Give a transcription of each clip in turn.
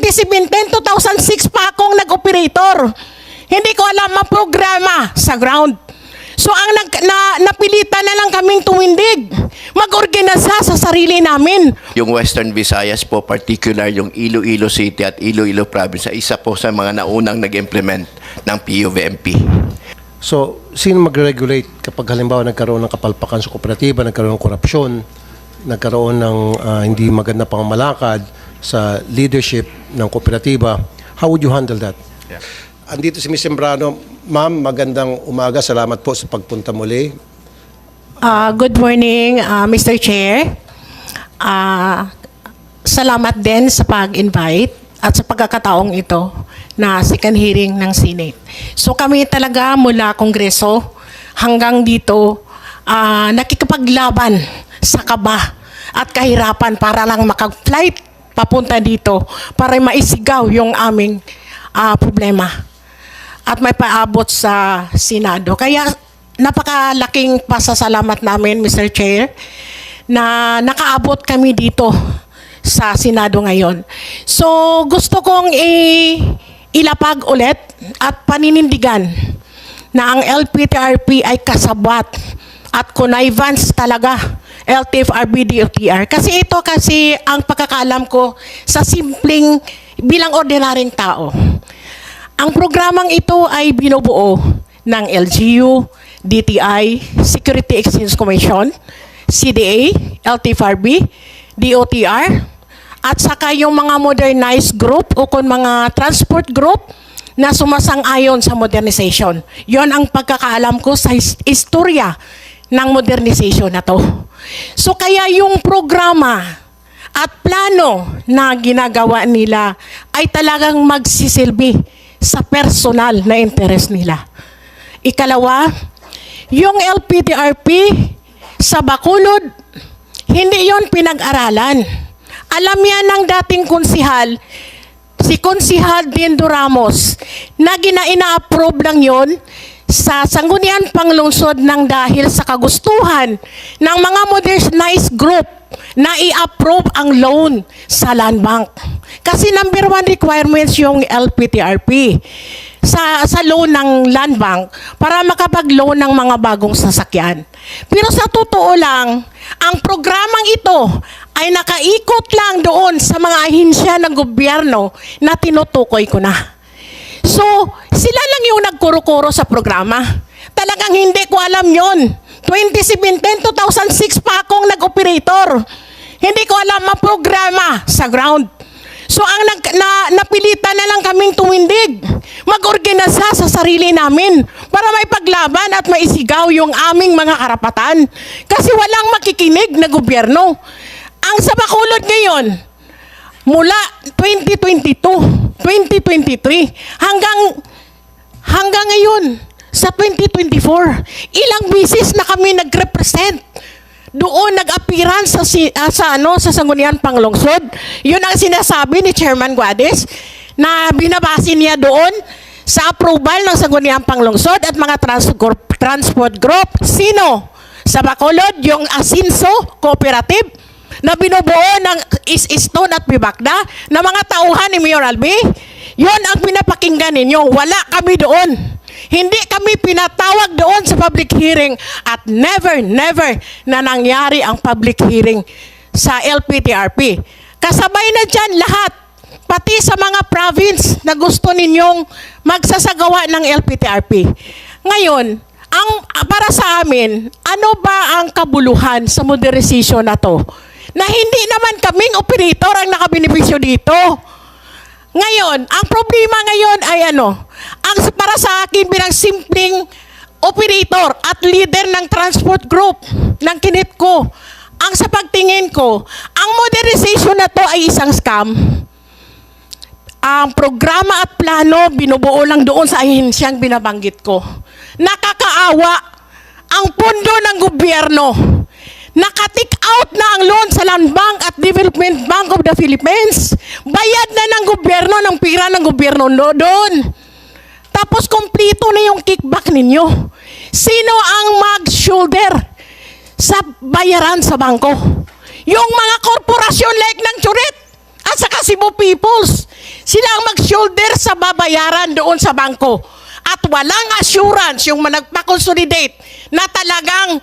2017, 2006 pa akong nag-operator. Hindi ko alam programa sa ground. So ang napilitan na lang kaming tumindig, mag-organisa sa sarili namin. Yung Western Visayas po, particular yung Iloilo City at Iloilo Province, isa po sa mga naunang nag-implement ng PUVMP. So, sino mag-regulate kapag halimbawa nagkaroon ng kapalpakan sa kooperatiba, nagkaroon ng korupsyon, nagkaroon ng hindi maganda pang malakad sa leadership ng kooperatiba? How would you handle that? Yeah. Andito si Ms. Sembrano. Ma'am, magandang umaga. Salamat po sa pagpunta muli. Good morning, Mr. Chair. Salamat din sa pag-invite at sa pagkakataong ito na second hearing ng Senate. So kami talaga mula Kongreso hanggang dito nakikipaglaban sa kaba at kahirapan para lang makag-flight papunta dito para maisigaw yung aming problema at may paabot sa Senado. Kaya napakalaking pasasalamat namin, Mr. Chair, na nakaabot kami dito sa Senado ngayon. So gusto kong ilapag ulit at paninindigan na ang LPTRP ay kasabat at connivance talaga LTFRB DOTR. Kasi ito ang pagkakaalam ko sa simpleng bilang ordinaryong tao. Ang programang ito ay binubuo ng LGU, DTI, Security Exchange Commission, CDA, LTFRB, DOTR, at saka yung mga modernized group o kung mga transport group na sumasang-ayon sa modernization. Yon ang pagkakaalam ko sa istorya ng modernization na to. So kaya yung programa at plano na ginagawa nila ay talagang magsisilbi sa personal na interes nila. Ikalawa, yung LPTRP sa Bacolod, hindi yon pinag-aralan. Alam yan ng dating konsihal, si Konsihal Dindo Ramos, na ina-approve lang yon sa Sangguniang Panglungsod ng dahil sa kagustuhan ng mga modernized group na i-approve ang loan sa land bank. Kasi number 1 requirements yung LPTRP sa loan ng land bank para makapag-loan ng mga bagong sasakyan. Pero sa totoo lang, ang programang ito ay nakaikot lang doon sa mga ahensya ng gobyerno na tinutukoy ko na. So, sila lang yung nagkuro-kuro sa programa. Talagang hindi ko alam yon. 2017, 2006 pa akong nag-operator. Hindi ko alam ang programa sa ground. So, ang napilitan na lang kaming tumindig, mag-organisa sa sarili namin para may paglaban at maisigaw yung aming mga karapatan. Kasi walang makikinig na gobyerno. Ang sa Bacolod ngayon, mula 2022, 2023, hanggang ngayon, sa 2024, ilang bisis na kami nag-represent. Doon nag-appearance sa Sangguniang Panglungsod. Yun ang sinasabi ni Chairman Guades na binabase niya doon sa approval ng Sangguniang Panglungsod at mga transport group. Sino? Sa Bacolod, yung Asinso Cooperative na binubuo ng Stone at Bibakda na mga tauhan ni Mayor Albi. Yun ang pinapakinggan ninyo. Wala kami doon. Hindi kami pinatawag doon sa public hearing at never na nangyari ang public hearing sa LPTRP. Kasabay na dyan lahat, pati sa mga province na gusto ninyong magsasagawa ng LPTRP. Ngayon, para sa amin, ano ba ang kabuluhan sa modernization na to? Na hindi naman kaming operator ang nakabenepisyo dito. Ngayon, ang problema ngayon ay para sa akin bilang simpleng operator at leader ng transport group ng Kinitco, ang sa pagtingin ko, ang modernization na to ay isang scam. Ang programa at plano, binubuo lang doon sa ahensyang binabanggit ko. Nakakaawa ang pondo ng gobyerno. Nakatik out na ang loan sa Land Bank at Development Bank of the Philippines. Bayad na ng gobyerno, ng pira ng gobyerno doon. Tapos kompleto na yung kickback ninyo. Sino ang mag-shoulder sa bayaran sa bangko? Yung mga korporasyon like ng Churit at saka Cebu Peoples. Sila ang mag-shoulder sa babayaran doon sa bangko. At walang assurance yung nagpa-consolidate na talagang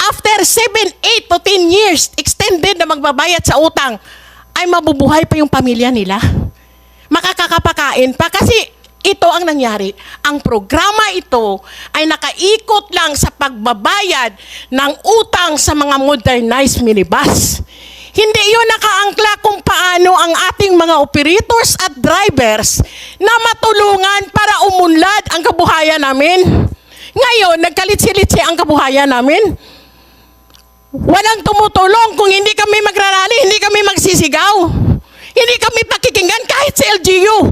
after 7, 8 to 10 years, extended na magbabayad sa utang, ay mabubuhay pa yung pamilya nila. Makakapakain pa. Kasi ito ang nangyari. Ang programa ito ay nakaikot lang sa pagbabayad ng utang sa mga modernized minibus. Hindi yun nakaangkla kung paano ang ating mga operators at drivers na matulungan para umunlad ang kabuhayan namin. Ngayon, nagkalitsi-litsi ang kabuhayan namin. Walang tumutulong kung hindi kami magrarally, hindi kami magsisigaw. Hindi kami pakikinggan kahit sa LGU.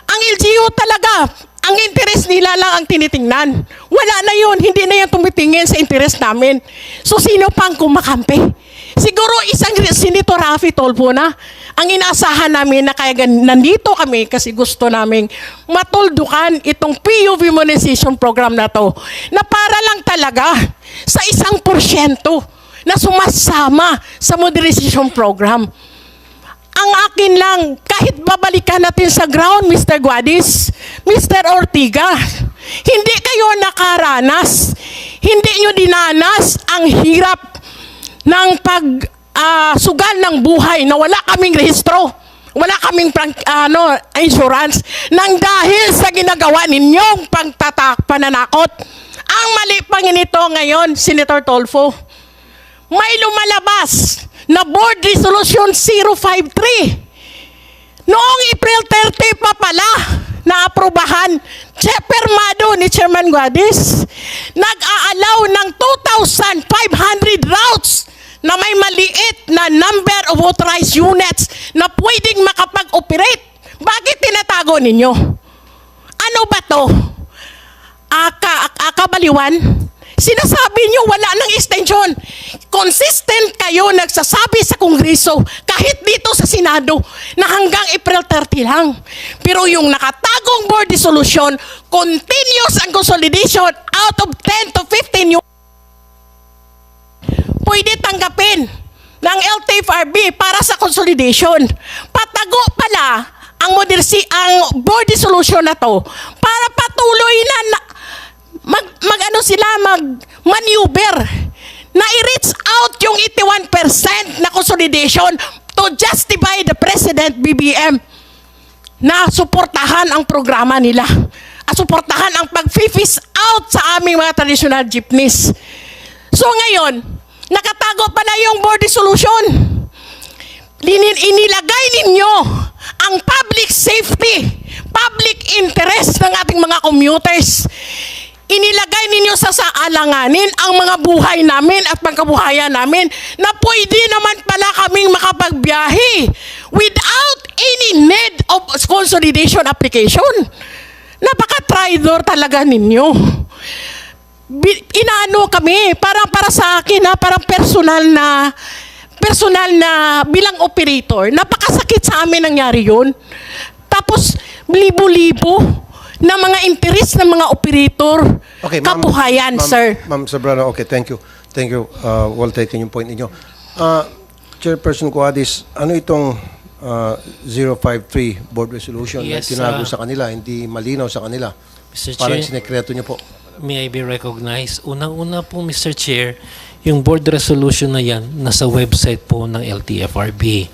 Ang LGU talaga, ang interest nila lang ang tinitingnan. Wala na yun, hindi na yan tumitingin sa interest namin. So sino pang kumakampi? Siguro isang Senator Raffy Tulfo na ang inaasahan namin na kaya nandito kami kasi gusto naming matuldukan itong PUV monetization program na to na para lang talaga sa 1% na sumasama sa modernization program. Ang akin lang, kahit babalikan natin sa ground, Mr. Guadis, Mr. Ortiga, hindi kayo nakaranas, hindi nyo dinanas ang hirap ng sugal ng buhay na wala kaming rehistro, wala kaming insurance, nang dahil sa ginagawa ninyong pananakot. Ang mali pa nito ngayon, Senator Tulfo, may lumalabas na Board Resolution 053. Noong April 30 pa pala na-aprobahan, permado ni Chairman Guadis, nag-aalaw ng 2,500 routes na may maliit na number of authorized units na pwedeng makapag-operate. Bakit tinatago ninyo? Ano ba to? Kabaliwan? Sinasabi nyo wala ng extension. Consistent kayo nagsasabi sa Kongreso, kahit dito sa Senado, na hanggang April 30 lang. Pero yung nakatagong board resolution, continuous ang consolidation out of 10 to 15 pwede tanggapin ng LTFRB para sa consolidation. Patago pala ang board resolution na to para patuloy na mag-maneuver na i-reach out yung 81% na consolidation to justify the President BBM na suportahan ang programa nila at suportahan ang pag-phase out sa aming mga traditional jeepneys. So ngayon, nakatago pala yung board resolution. Inilagay ninyo ang public safety, public interest ng ating mga commuters. Inilagay ninyo sa alanganin ang mga buhay namin at pangkabuhayan namin na pwede naman pala kaming makapagbiyahe without any need of consolidation application. Napaka-traitor talaga ninyo. Inaano kami, para sa akin parang personal na bilang operator, napakasakit sa amin nangyari yun. Tapos libo-libo na mga interest ng mga operator, kabuhayan, sir. Ma'am Sabrano, okay, thank you. Thank you. Well taken yung point ninyo. Chairperson Guadis, ano itong 053 board resolution na Yes, tinago sa kanila, hindi malinaw sa kanila? Mr. Parang Chair, sinekreto nyo po. may I be recognized? Unang-una po, Mr. Chair, yung board resolution na yan, nasa website po ng LTFRB.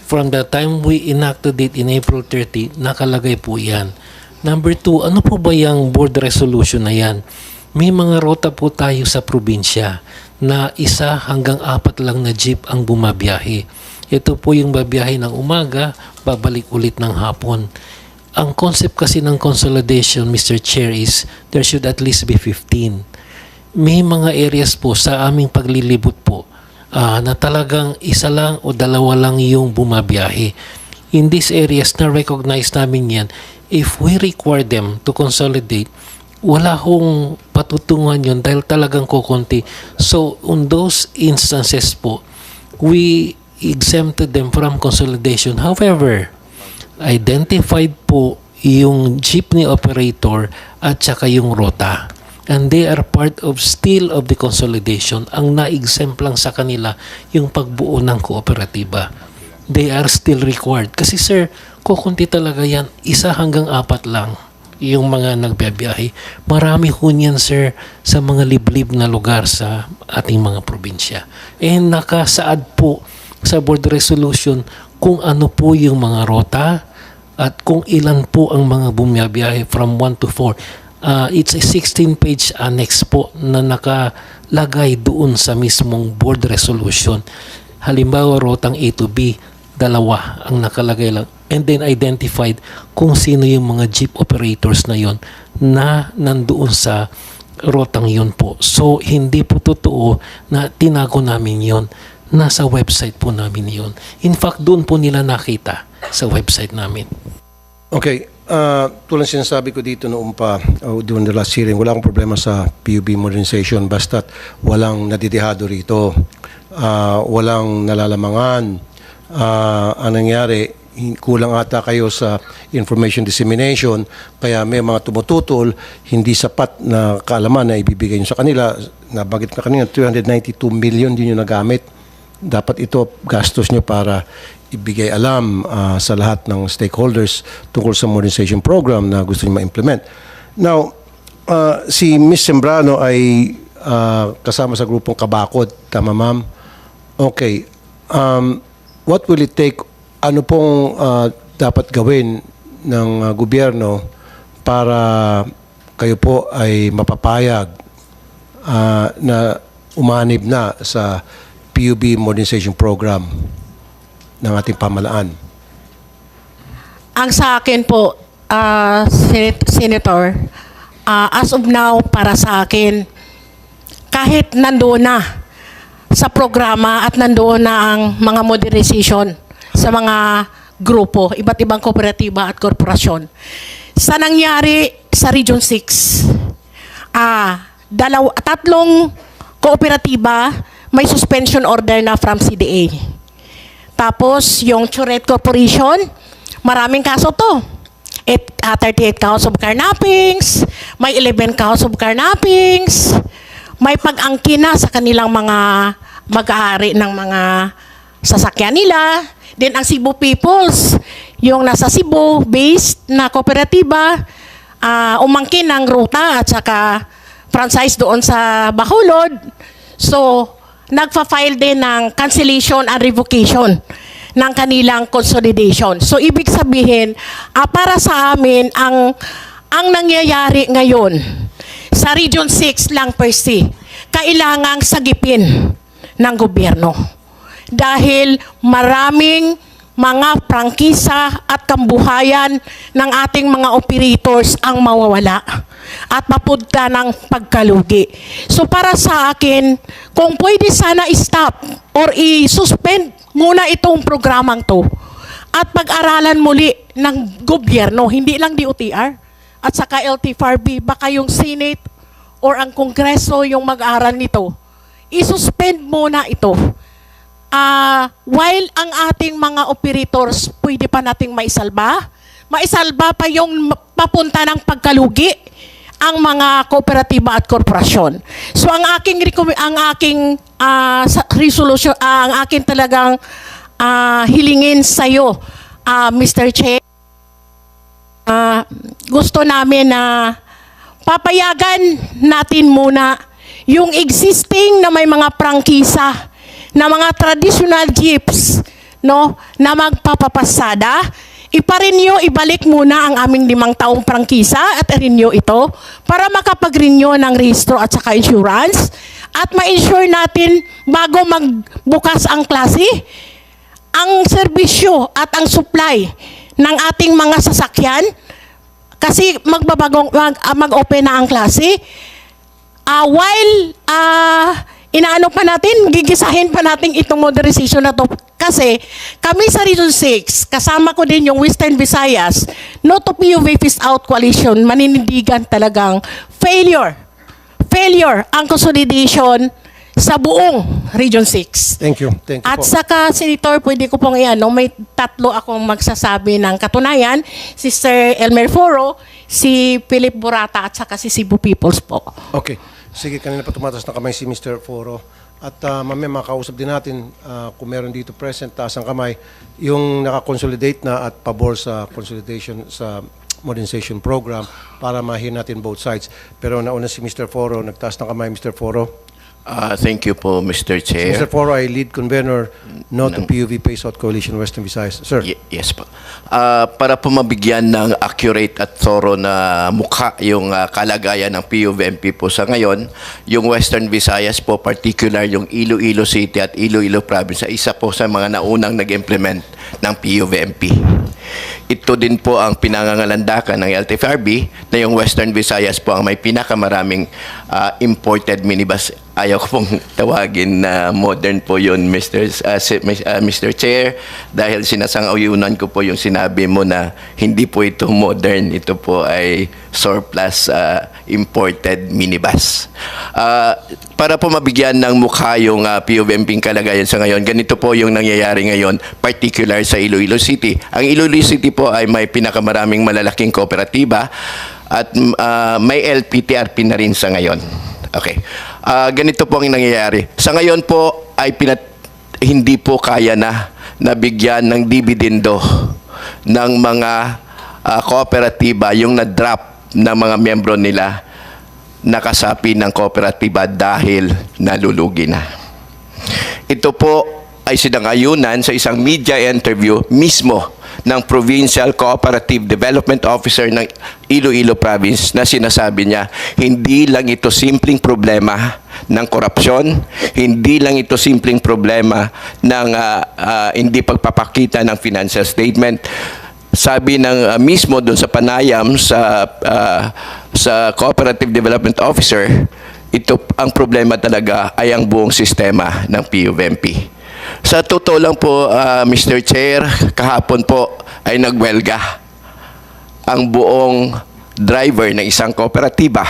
From the time we enacted it in April 30, nakalagay po yan. Number 2, ano po ba yung board resolution na yan? May mga rota po tayo sa probinsya na 1 hanggang 4 lang na jeep ang bumabiyahe. Ito po yung babiyahe ng umaga, babalik ulit ng hapon. Ang concept kasi ng consolidation, Mr. Chair, is there should at least be 15. May mga areas po sa aming paglilibot po na talagang 1 lang o 2 lang yung bumabiyahe. In these areas na recognize namin yan, if we require them to consolidate, wala hong patutungan yun dahil talagang kukunti. So, on those instances po, we exempted them from consolidation. However, identified po yung jeepney operator at saka yung rota. And they are part of still of the consolidation. Ang na-exempt lang sa kanila yung pagbuo ng kooperatiba. They are still required. Kasi sir, kukunti talaga yan. 1 hanggang 4 lang yung mga nagbiyahe. Marami ho niyan, sir, sa mga liblib na lugar sa ating mga probinsya. Nakasaad po sa board resolution kung ano po yung mga rota at kung ilan po ang mga bumiyabiyahe from 1 to 4. It's a 16-page annex po na nakalagay doon sa mismong board resolution. Halimbawa, rotang A to B, 2 ang nakalagay lang. And then identified kung sino yung mga jeep operators na yon na nandoon sa rotang yon po. So, hindi po totoo na tinago namin yon. Nasa website po namin yon. In fact, doon po nila nakita sa website namin. Okay. Tulad sinasabi ko dito noong pa, during the last hearing, wala akong problema sa PUB modernization basta't walang nadidihado rito. Walang nalalamangan. Ang nangyari, kulang ata kayo sa information dissemination, kaya may mga tumututol, hindi sapat na kaalaman na ibibigay nyo sa kanila. Nabagit na kanina, 392 million din yung nagamit. Dapat ito gastos nyo para ibigay alam sa lahat ng stakeholders tungkol sa modernization program na gusto nyo ma-implement. Now, si Ms. Sembrano ay kasama sa grupong Kabakod. Tama, ma'am? Okay. What will it take? Ano pong dapat gawin ng gobyerno para kayo po ay mapapayag na umanib na sa PUB modernization program ng ating pamalaan? Ang sa akin po, Senator, as of now, para sa akin, kahit nandoon na sa programa at nandoon na ang mga modernization sa mga grupo, iba't ibang kooperatiba at korporasyon. Sa nangyari sa Region 6, 3 kooperatiba may suspension order na from CDA. Tapos, yung Churet Corporation, maraming kaso to. 38 counts of carnappings, may 11 counts of carnappings, may pag-angkin na sa kanilang mga mag-aari ng mga sasakyan nila. Then, ang Cebu Peoples, yung nasa Cebu based na kooperatiba, umangkin ng ruta at saka franchise doon sa Bacolod. So, nagfa-file din ng cancellation and revocation ng kanilang consolidation. So, ibig sabihin, para sa amin, ang nangyayari ngayon sa Region 6 lang per se, kailangang sagipin ng gobyerno. Dahil maraming mga prangkisa at kambuhayan ng ating mga operators ang mawawala at mapunta ng pagkalugi. So para sa akin, kung pwede sana i-stop or i-suspend muna itong programang to at pag-aralan muli ng gobyerno, hindi lang DOTR at saka LTFRB, baka yung Senate or ang Kongreso yung mag-aral nito, i-suspend muna ito. While ang ating mga operators pwede pa nating maisalba pa yung papunta ng pagkalugi ang mga kooperatiba at korporasyon. So ang aking resolution, ang aking talagang hilingin sa iyo, Mr. Chair, gusto namin na papayagan natin muna yung existing na may mga prangkisa na mga traditional jeeps, no, na magpapapasada, ipa-renew, ibalik muna ang aming 5 taong prangkisa at renew ito para makapag-renew ng rehistro at saka insurance at ma-insure natin bago magbukas ang klase, ang serbisyo at ang supply ng ating mga sasakyan kasi mag-open na ang klase. While inaano pa natin, gigisahin pa natin itong modernization na to. Kasi kami sa Region 6, kasama ko din yung Western Visayas, no to PUV Phase Out Coalition, maninindigan talagang failure ang consolidation sa buong Region 6. Thank you. Thank you At po. saka, Senator, pwede ko pong may 3 akong magsasabi ng katunayan, si Sir Elmer Foro, si Philip Burata, at saka si Cebu Peoples po. Okay. Sige, kanina pa tumatas na kamay si Mr. Foro. At mamaya makausap din natin kung meron dito present, taas ang kamay, yung nakakonsolidate na at pabor sa consolidation sa modernization program para ma-hear natin both sides. Pero nauna si Mr. Foro, nagtaas ng kamay Mr. Foro. Thank you po, Mr. Chair. Mr. Foro ay lead convener no to PUV Pace Out Coalition Western Visayas. Sir. Yes po. Para po mabigyan ng accurate at thorough na mukha yung kalagayan ng PUVMP po sa ngayon, yung Western Visayas po, particular yung Iloilo City at Iloilo Province, isa po sa mga naunang nag-implement ng PUVMP. Ito din po ang pinangangalandakan ng LTFRB na yung Western Visayas po ang may pinakamaraming imported minibus. Ayaw ko pong tawagin na modern po yun, Mr. Chair, dahil sinasang-ayunan ko po yung sinabi mo na hindi po ito modern, ito po ay surplus imported minibus. Para po mabigyan ng mukha yung PUVMP kalagayan sa ngayon, ganito po yung nangyayari ngayon, particular sa Iloilo City. Ang Iloilo City po ay may pinakamaraming malalaking kooperatiba at may LPTRP na rin sa ngayon. Okay. Ganito po ang nangyayari. Sa ngayon po ay hindi po kaya na nabigyan ng dividendo ng mga kooperatiba yung na-drop ng mga miyembro nila nakasapi ng kooperatiba dahil nalulugi na. Ito po ay sinangayunan sa isang media interview mismo ng Provincial Cooperative Development Officer ng Iloilo Province na sinasabi niya, hindi lang ito simpleng problema ng korupsyon, hindi lang ito simpleng problema ng hindi pagpapakita ng financial statement. Sabi ng mismo doon sa panayam sa Cooperative Development Officer, ito ang problema talaga ay ang buong sistema ng PUVMP. Sa totoo lang po, Mr. Chair, kahapon po ay nagwelga ang buong driver ng isang kooperatiba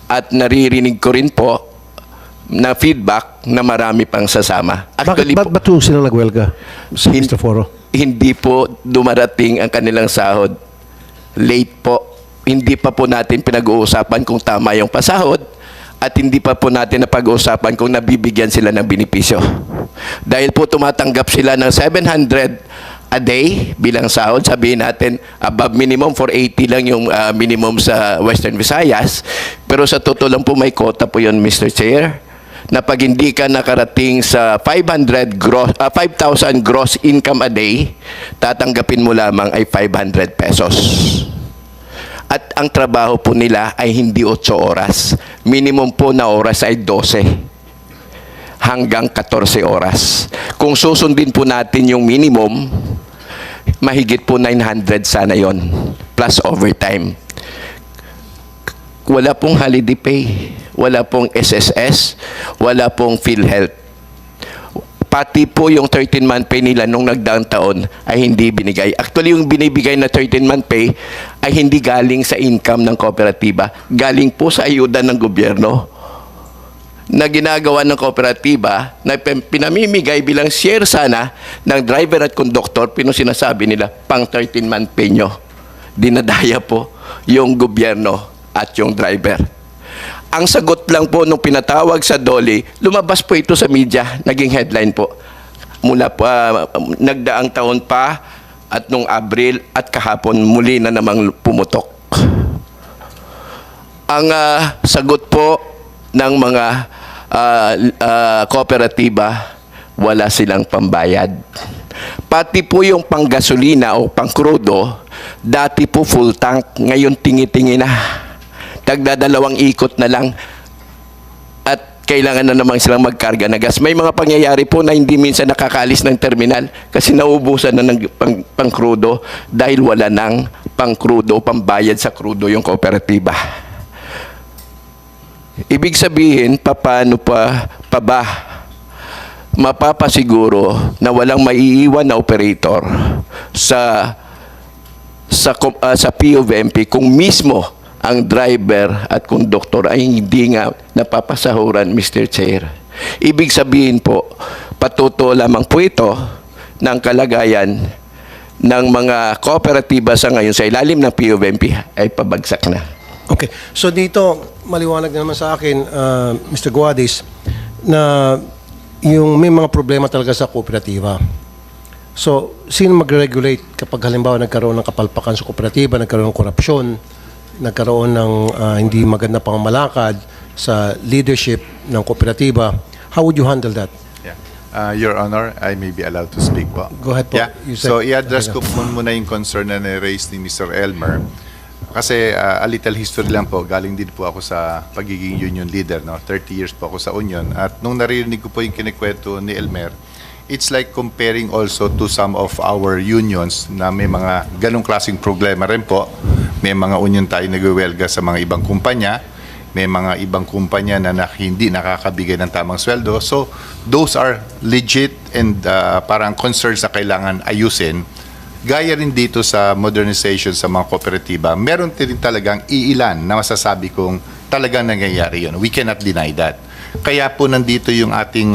at naririnig ko rin po na feedback na marami pang sasama. Actually, Bakit ba't sila nagwelga, Mr. Foro? Hindi po dumarating ang kanilang sahod. Late po. Hindi pa po natin pinag-uusapan kung tama yung pasahod at hindi pa po natin napag-uusapan kung nabibigyan sila ng benepisyo. Dahil po tumatanggap sila ng 700 a day bilang sahod, sabihin natin above minimum, 480 lang yung minimum sa Western Visayas. Pero sa totoo lang po may quota po yun, Mr. Chair, na pag hindi ka nakarating sa 5,000 gross income a day, tatanggapin mo lamang ay 500 pesos. At ang trabaho po nila ay hindi 8 oras. Minimum po na oras ay 12 hanggang 14 oras. Kung susundin po natin yung minimum, mahigit po 900 sana yon plus overtime. Wala pong holiday pay, wala pong SSS, wala pong PhilHealth. Pati po yung 13-month pay nila nung nagdaang taon ay hindi binigay. Actually, yung binibigay na 13-month pay ay hindi galing sa income ng kooperatiba. Galing po sa ayuda ng gobyerno na ginagawa ng kooperatiba na pinamimigay bilang share sana ng driver at conductor, sinasabi nila pang 13-month pay nyo. Dinadaya po yung gobyerno at yung driver. Ang sagot lang po nung pinatawag sa DOLE, lumabas po ito sa media, naging headline po. Mula po, nagdaang taon pa at nung Abril at kahapon muli na namang pumutok. Ang sagot po ng mga kooperatiba, wala silang pambayad. Pati po yung panggasolina o pangkrudo, dati po full tank, ngayon tingi-tingi na. Tagdadalawang ikot na lang at kailangan na naman silang magkarga na gas. May mga pangyayari po na hindi minsan nakakaalis ng terminal kasi naubusan na ng pangkrudo dahil wala ng pangkrudo, pambayad sa krudo yung kooperatiba. Ibig sabihin, paano pa ba mapapasiguro na walang maiiwan na operator sa PUVMP kung mismo ang driver at conductor ay hindi nga napapasahuran, Mr. Chair. Ibig sabihin po, patuto lamang po ito ng kalagayan ng mga kooperatiba sa ngayon sa ilalim ng PUVMP ay pabagsak na. Okay. So dito, maliwanag na naman sa akin, Mr. Guadis, na yung may mga problema talaga sa kooperatiba. So, sino mag-regulate kapag halimbawa nagkaroon ng kapalpakan sa kooperatiba, nagkaroon ng korupsyon, nagkaroon ng hindi maganda pamamalakad sa leadership ng kooperatiba? How would you handle that? Yeah. Your Honor, I may be allowed to speak po. Go ahead po. Yeah. You said- So, i-address ko po muna yung concern na na-raise ni Mr. Elmer. Kasi a little history lang po, galing din po ako sa pagiging union leader. No? 30 years po ako sa union. At nung narinig ko po yung kinikwento ni Elmer, it's like comparing also to some of our unions na may mga ganong klaseng problema rin po. May mga union tayo nagwewelga sa mga ibang kumpanya. May mga ibang kumpanya na hindi nakakabigay ng tamang sweldo. So, those are legit and parang concerns na kailangan ayusin. Gaya rin dito sa modernization sa mga kooperatiba, meron din talagang iilan na masasabi kong talagang nangyayari yun. We cannot deny that. Kaya po nandito yung ating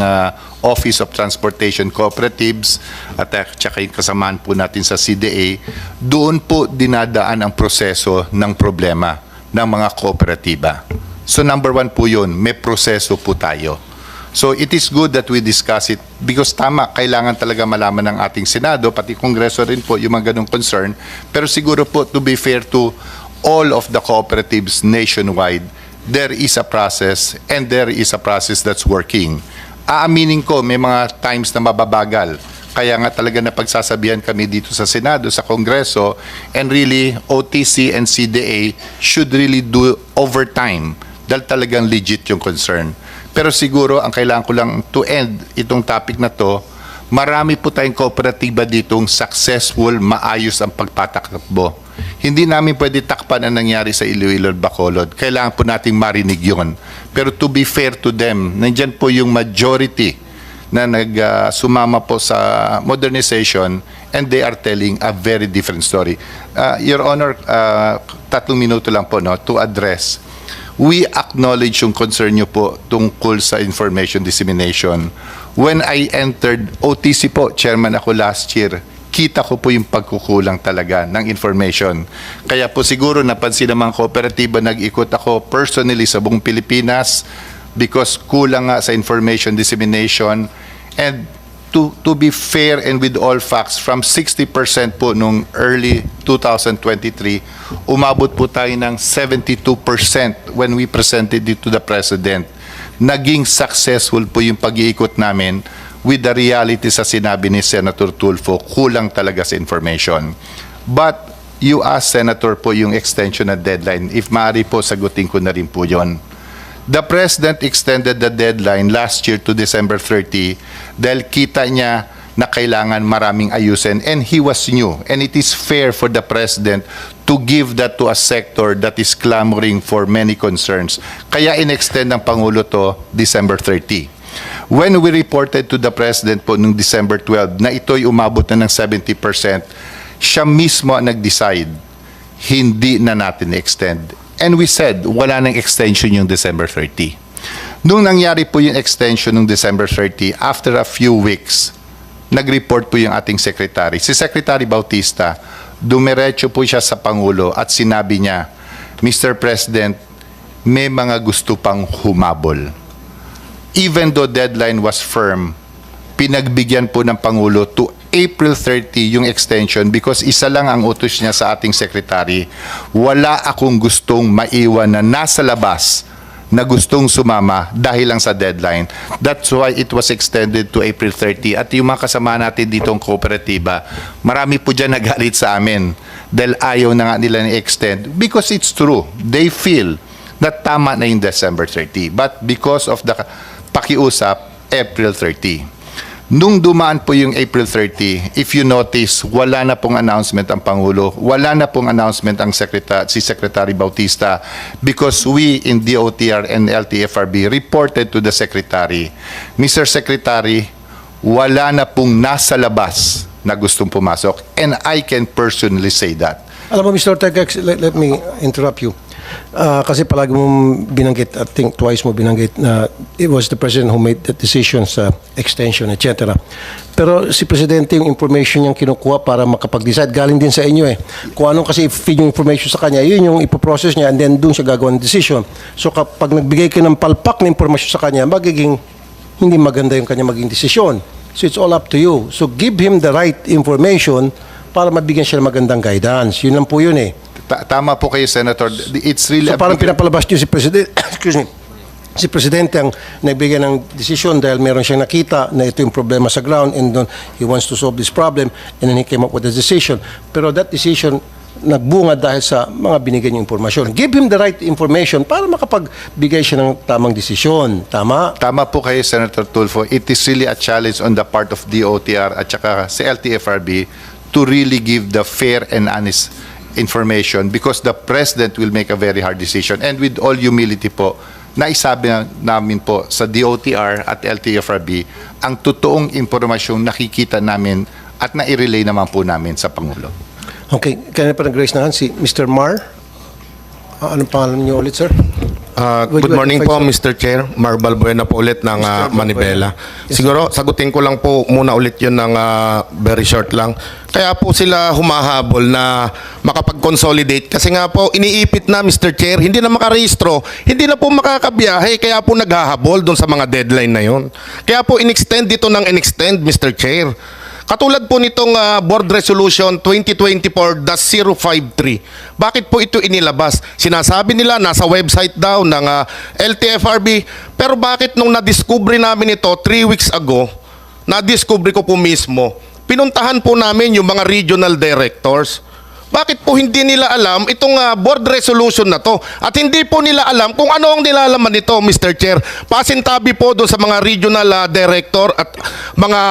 Office of Transportation Cooperatives at saka yung kasamaan po natin sa CDA. Doon po dinadaan ang proseso ng problema ng mga kooperatiba. So number one po yun, may proseso po tayo. So it is good that we discuss it because tama, kailangan talaga malaman ng ating Senado, pati Kongreso rin po yung mga ganong concern. Pero siguro po, to be fair to all of the cooperatives nationwide, there is a process and there is a process that's working. Aaminin ko, may mga times na mababagal. Kaya nga talaga napagsasabihan kami dito sa Senado, sa Kongreso, and really OTC and CDA should really do overtime dahil talagang legit yung concern. Pero siguro, ang kailangan ko lang to end itong topic na to, marami po tayong kooperatiba ditong successful, maayos ang pagpatakbo. Hindi namin pwede takpan ang nangyari sa Iloilo at Bacolod. Kailangan po nating marinig yun. Pero to be fair to them, nandyan po yung majority na sumama po sa modernization and they are telling a very different story. Your Honor, 3 minuto lang po no, to address. We acknowledge yung concern nyo po tungkol sa information dissemination. When I entered OTC po, chairman ako last year, kita ko po yung pagkukulang talaga ng information. Kaya po siguro napansin ng mga kooperatiba, nag-ikot ako personally sa buong Pilipinas because kulang nga sa information dissemination. And to be fair and with all facts, from 60% po nung early 2023, umabot po tayo ng 72% when we presented it to the President. Naging successful po yung pag-iikot namin with the reality sa sinabi ni Senator Tulfo, kulang talaga sa information. But you asked Senator po yung extension na deadline. If maaari po, sagutin ko na rin po yun. The President extended the deadline last year to December 30 dahil kita niya na kailangan maraming ayusin and he was new. And it is fair for the President to give that to a sector that is clamoring for many concerns. Kaya in-extend ng Pangulo to December 30. When we reported to the President po noong December 12 na ito'y umabot na ng 70%, siya mismo ang nag-decide, hindi na natin extend. And we said, wala nang extension yung December 30. Nung nangyari po yung extension ng December 30, after a few weeks, nag-report po yung ating secretary. Si Secretary Bautista, dumiretso po siya sa Pangulo at sinabi niya, Mr. President, may mga gusto pang humabol. Even though deadline was firm, pinagbigyan po ng Pangulo to April 30 yung extension because isa lang ang utos niya sa ating secretary. Wala akong gustong maiwan na nasa labas na gustong sumama dahil lang sa deadline. That's why it was extended to April 30. At yung mga kasama natin dito ang kooperatiba, marami po dyan nagalit sa amin dahil ayaw na nga nila ni-extend because it's true. They feel na tama na yung December 30. But because of the pakiusap, April 30. Nung dumaan po yung April 30, if you notice, wala na pong announcement ang Pangulo, wala na pong announcement ang si Secretary Bautista because we in DOTR and LTFRB reported to the Secretary, Mr. Secretary, wala na pong nasa labas na gustong pumasok and I can personally say that. Alam mo, Mr. Ortega, let me interrupt you. Kasi palagi mong binanggit, I think twice mo binanggit na it was the President who made the decision sa extension, etc. Pero si Presidente, yung information niyang kinukuha para makapag-decide, galing din sa inyo eh. Kung anong kasi feed yung information sa kanya, yun yung ipoprocess niya and then doon siya gagawa ng decision. So kapag nagbigay ka ng palpak na informasyon sa kanya, magiging hindi maganda yung kanya maging desisyon. So it's all up to you. So give him the right information para mabigyan siya ng magandang guidance. Yun lang po yun eh. Tama po kayo, Senator. It's really So parang pinapalabas niyo si Presidente, excuse me, si Presidente ang nagbigay ng desisyon dahil meron siyang nakita na ito yung problema sa ground and then he wants to solve this problem and then he came up with a decision. Pero that decision nagbunga dahil sa mga binigay niyong impormasyon. Give him the right information para makapagbigay siya ng tamang desisyon. Tama? Tama po kayo, Senator Tulfo. It is really a challenge on the part of DOTR at saka sa LTFRB to really give the fair and honest information because the President will make a very hard decision. And with all humility po, naisabi namin po sa DOTR at LTFRB ang totoong impormasyong nakikita namin at nai-relay naman po namin sa Pangulo. Okay. Kaya pa nag-raise na hand si Mr. Mar. Anong pangalan niyo ulit, sir? Good morning po, Mr. Chair. Mar Balbuena po ulit ng Mr. Manibela. Balbuena. Yes, Siguro, sagutin ko lang po muna ulit yun ng very short lang. Kaya po sila humahabol na makapag-consolidate. Kasi nga po, iniipit na, Mr. Chair, hindi na makarehistro, hindi na po makakabiyahe. Kaya po naghahabol doon sa mga deadline na yun. Kaya po, in-extend dito ng in-extend, Mr. Chair. Katulad po nitong Board Resolution 2024-053. Bakit po ito inilabas? Sinasabi nila nasa website daw ng LTFRB. Pero bakit nung na-discover namin ito 3 weeks ago, na-discover ko po mismo, pinuntahan po namin yung mga regional directors. Bakit po hindi nila alam itong board resolution na to? At hindi po nila alam kung ano ang nilalaman nito, Mr. Chair. Pasintabi po doon sa mga regional director at mga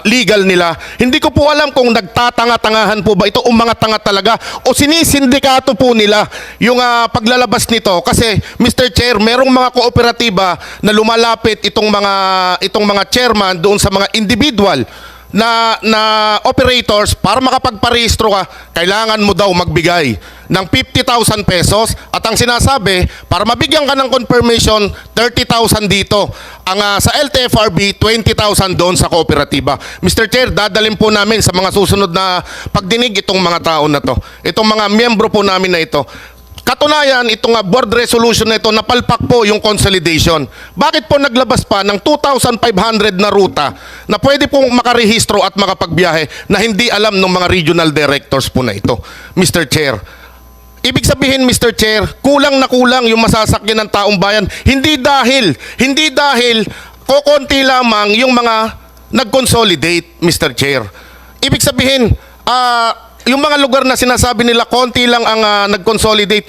legal nila. Hindi ko po alam kung nagtatanga-tangahan po ba ito o mga tanga talaga o sinisindikato po nila yung paglalabas nito. Kasi, Mr. Chair, merong mga kooperatiba na lumalapit itong mga chairman doon sa mga individual na operators para makapagparehistro ka, kailangan mo daw magbigay ng 50,000 pesos at ang sinasabi, para mabigyan ka ng confirmation, 30,000 dito. Ang sa LTFRB, 20,000 doon sa kooperatiba. Mr. Chair, dadalhin po namin sa mga susunod na pagdinig itong mga tao na to. Itong mga miyembro po namin na ito. Katunayan, itong board resolution na ito, napalpak po yung consolidation. Bakit po naglabas pa ng 2,500 na ruta na pwede pong makarehistro at makapagbiyahe na hindi alam ng mga regional directors po na ito, Mr. Chair? Ibig sabihin, Mr. Chair, kulang na kulang yung masasakyan ng taong bayan. Hindi dahil kokonti lamang yung mga nag-consolidate, Mr. Chair. Ibig sabihin, yung mga lugar na sinasabi nila konti lang ang nag-consolidate,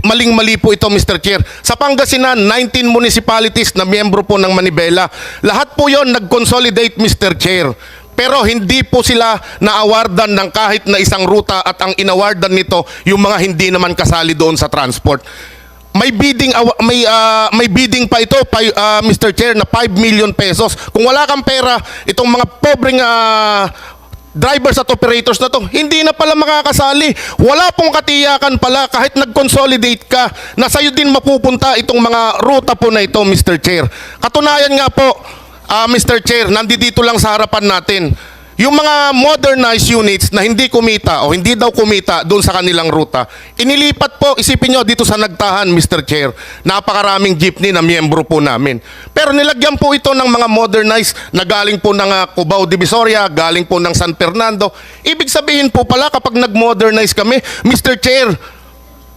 maling-mali po ito, Mr. Chair. Sa Pangasinan, 19 municipalities na miyembro po ng Manibela. Lahat po yon nag-consolidate, Mr. Chair. Pero hindi po sila na-awardan ng kahit na isang ruta at ang inawardan nito yung mga hindi naman kasali doon sa transport. May bidding pa ito, Mr. Chair, na 5 million pesos. Kung wala kang pera, itong mga pobreng drivers at operators na to, hindi na pala makakasali. Wala pong katiyakan pala kahit nag-consolidate ka na sa'yo din mapupunta itong mga ruta po na ito, Mr. Chair. Katunayan nga po, Mr. Chair, nandito lang sa harapan natin, yung mga modernized units na hindi kumita o hindi daw kumita doon sa kanilang ruta, inilipat po, isipin nyo, dito sa Nagtahan, Mr. Chair, napakaraming jeepney na miyembro po namin. Pero nilagyan po ito ng mga modernized na galing po ng Cubao Divisoria, galing po ng San Fernando. Ibig sabihin po pala kapag nag-modernize kami, Mr. Chair,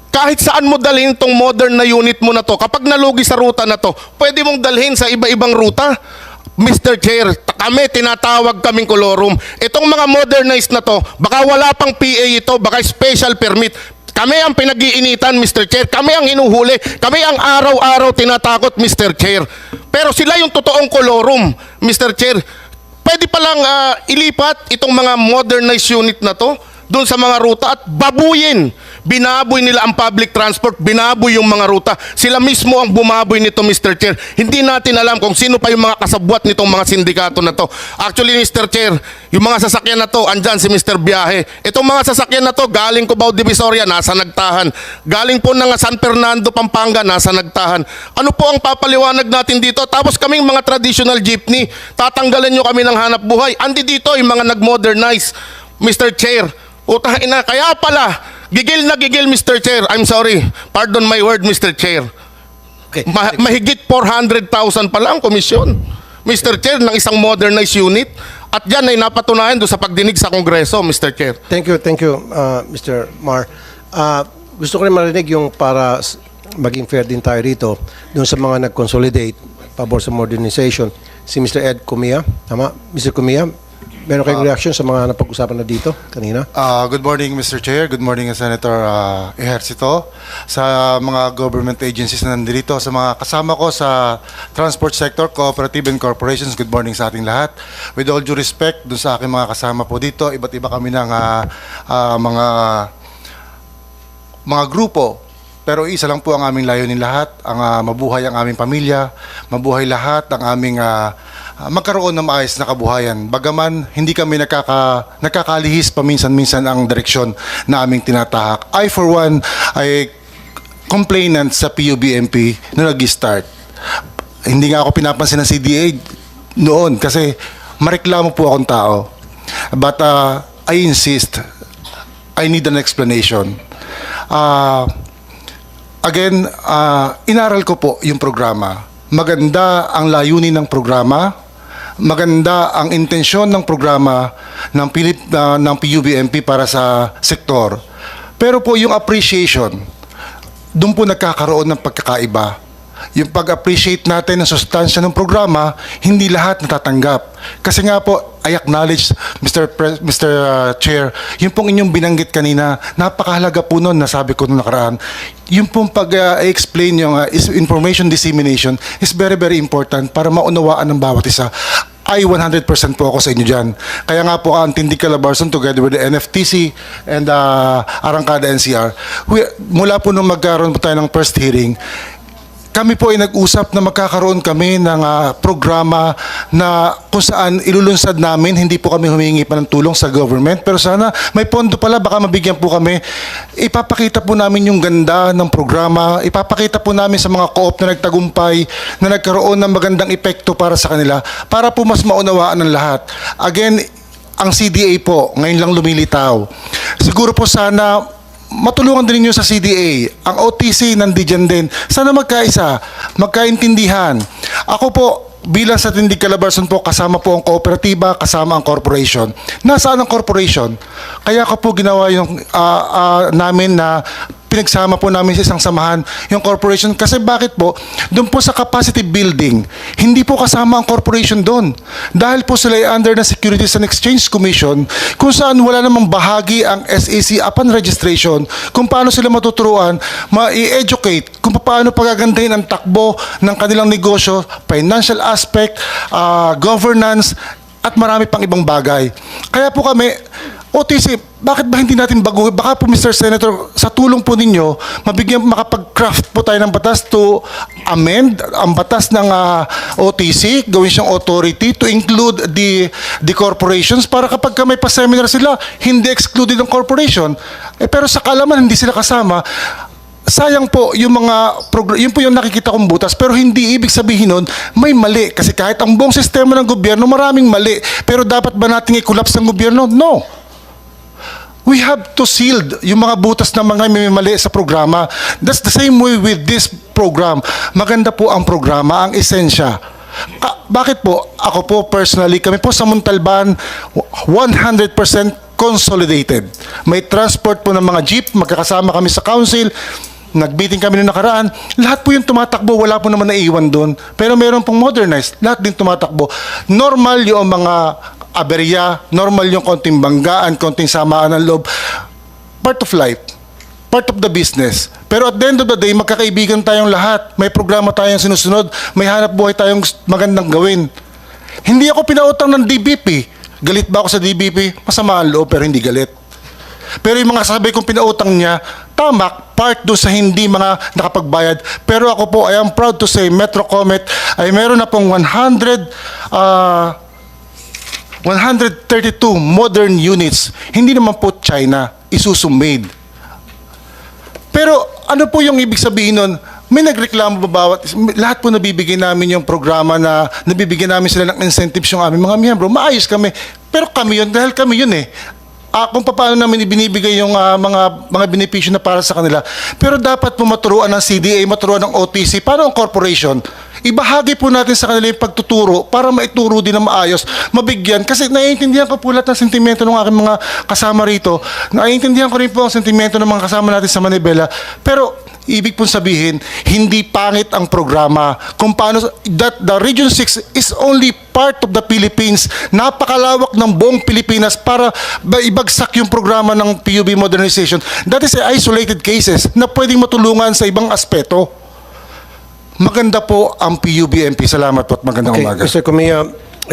kahit saan mo dalhin itong modern na unit mo na to, kapag nalugi sa ruta na to, pwede mong dalhin sa iba-ibang ruta. Mr. Chair, kami, tinatawag kaming kolorum. Itong mga modernized na to, baka wala pang PA ito, baka special permit. Kami ang pinag-iinitan, Mr. Chair. Kami ang hinuhuli. Kami ang araw-araw tinatakot, Mr. Chair. Pero sila yung totoong kolorum, Mr. Chair. Pwede palang ilipat itong mga modernized unit na to doon sa mga ruta at babuyin. Binaboy nila ang public transport, binaboy yung mga ruta. Sila mismo ang bumaboy nito, Mr. Chair. Hindi natin alam kung sino pa yung mga kasabwat nitong mga sindikato na to. Actually, Mr. Chair, yung mga sasakyan na to, andyan si Mr. Biyahe. Itong mga sasakyan na to, galing Cubao Divisoria, nasa Nagtahan. Galing po ng San Fernando, Pampanga, nasa Nagtahan. Ano po ang papaliwanag natin dito? Tapos kaming mga traditional jeepney, tatanggalan nyo kami ng hanap buhay. Andi dito yung mga nag-modernize, Mr. Chair. Utahin na, kaya pala, gigil na gigil, Mr. Chair. I'm sorry. Pardon my word, Mr. Chair. Okay. Mahigit 400,000 pala ang komisyon. Mr. Chair, ng isang modernized unit. At yan ay napatunayan doon sa pagdinig sa Kongreso, Mr. Chair. Thank you, Mr. Mar. Gusto ko rin marinig yung para maging fair din tayo rito doon sa mga nag-consolidate pabor sa modernization. Si Mr. Ed Cumia, tama? Mr. Cumia, meron kayong reaction sa mga napag-usapan na dito kanina? Good morning, Mr. Chair. Good morning, Senator Ejercito. Sa mga government agencies na nandito, sa mga kasama ko sa transport sector, cooperative and corporations, good morning sa ating lahat. With all due respect, dun sa aking mga kasama po dito, iba't iba kami ng mga grupo. Pero isa lang po ang aming layunin lahat, ang mabuhay ang aming pamilya, mabuhay lahat ang aming magkaroon ng maayos na kabuhayan. Bagaman hindi kami nakakalihis paminsan-minsan ang direksyon na aming tinatahak. I for one ay complainant sa PUBMP na nag-start. Hindi nga ako pinapansin ng CDA noon kasi mareklamo po akong tao. But I insist, I need an explanation. Again, inaral ko po yung programa. Maganda ang layunin ng programa, maganda ang intensyon ng programa ng PUBMP para sa sektor. Pero po yung appreciation, doon po nagkakaroon ng pagkakaiba. Yung pag-appreciate natin ng sustansya ng programa, hindi lahat natatanggap. Kasi nga po, I acknowledge, Mr. Chair, yung pong inyong binanggit kanina, napakahalaga po nun, nasabi ko nung nakaraan. Yung pong pag-explain yung information dissemination is very, very important para maunawaan ng bawat isa. Ay 100% po ako sa inyo dyan. Kaya nga po ang Tindig Calabarzon together with the NFTC and Arangkada NCR, mula po nung magkaroon po tayo ng first hearing, kami po ay nag-usap na magkakaroon kami ng programa na kung saan ilulunsad namin, hindi po kami humingi pa ng tulong sa government, pero sana may pondo pala, baka mabigyan po kami. Ipapakita po namin yung ganda ng programa, ipapakita po namin sa mga co-op na nagtagumpay, na nagkaroon ng magandang epekto para sa kanila, para po mas maunawaan ng lahat. Again, ang CDA po, ngayon lang lumilitaw. Siguro po sana matulungan din niyo sa CDA. Ang OTC nandiyan din. Sana magkaisa, magkaintindihan. Ako po, bilang sa Tindig Calabarzon po, kasama po ang kooperatiba, kasama ang corporation. Nasaan ang corporation? Kaya ko po ginawa yung namin na pinagsama po namin sa isang samahan yung corporation. Kasi bakit po? Doon po sa capacity building, hindi po kasama ang corporation doon. Dahil po sila ay under na Securities and Exchange Commission, kung saan wala namang bahagi ang SEC upon registration, kung paano sila matuturuan, ma-educate, kung paano pagagandahin ang takbo ng kanilang negosyo, financial aspect, governance, at marami pang ibang bagay. Kaya po kami, OTC, bakit ba hindi natin baguhin? Baka po, Mr. Senator, sa tulong po ninyo, makapag-craft po tayo ng batas to amend ang batas ng OTC, gawin siyang authority to include the corporations para kapag may pa-seminar sila, hindi excluded ang corporation. Pero sa kaalaman, hindi sila kasama. Sayang po yung yun po yung nakikita kong butas, pero hindi ibig sabihin nun may mali. Kasi kahit ang buong sistema ng gobyerno, maraming mali. Pero dapat ba natin i-collapse ng gobyerno? No. We have to shield yung mga butas na mga may mali sa programa. That's the same way with this program. Maganda po ang programa, ang esensya. Bakit po? Ako po personally, kami po sa Montalban, 100% consolidated. May transport po ng mga jeep, magkakasama kami sa council, nag-meeting kami noong nakaraan, lahat po yung tumatakbo, wala po naman naiiwan doon. Pero meron pong modernized, lahat din tumatakbo. Normal yung mga aberya, normal yung konting banggaan, konting samaan ng loob. Part of life, part of the business. Pero at the end of the day, magkakaibigan tayong lahat. May programa tayong sinusunod, may hanap buhay tayong magandang gawin. Hindi ako pinautang ng DBP. Galit ba ako sa DBP? Masama ang loob, pero hindi galit. Pero yung mga sabi kong pinautang niya, tama, part doon sa hindi mga nakapagbayad. Pero ako po, I am proud to say, Metro Comet ay meron na pong 132 modern units. Hindi naman po China, Isuzu made. Pero ano po yung ibig sabihin nun? May nagreklamo ba lahat po nabibigyan namin yung programa na nabibigyan namin sila ng incentives yung aming mga miyembro. Maayos kami. Pero kami yun, dahil kami yun eh. Kung paano namin ibinibigay yung mga benepisyo na para sa kanila. Pero dapat po maturuan ng CDA, maturuan ng OTC. Paano ang corporation? ibahagi po natin sa kanila yung pagtuturo para maituro din na maayos, mabigyan. Kasi naiintindihan ko po lahat ng sentimento ng aking mga kasama rito. Naiintindihan ko rin po ang sentimento ng mga kasama natin sa Manibela. Pero ibig pong sabihin, hindi pangit ang programa. Kung paano, that the Region 6 is only part of the Philippines. Napakalawak ng buong Pilipinas para ibagsak yung programa ng PUB modernization. That is isolated cases na pwedeng matulungan sa ibang aspeto. Maganda po ang PUBMP. Salamat po at magandang Okay, umaga. Mr. Comia,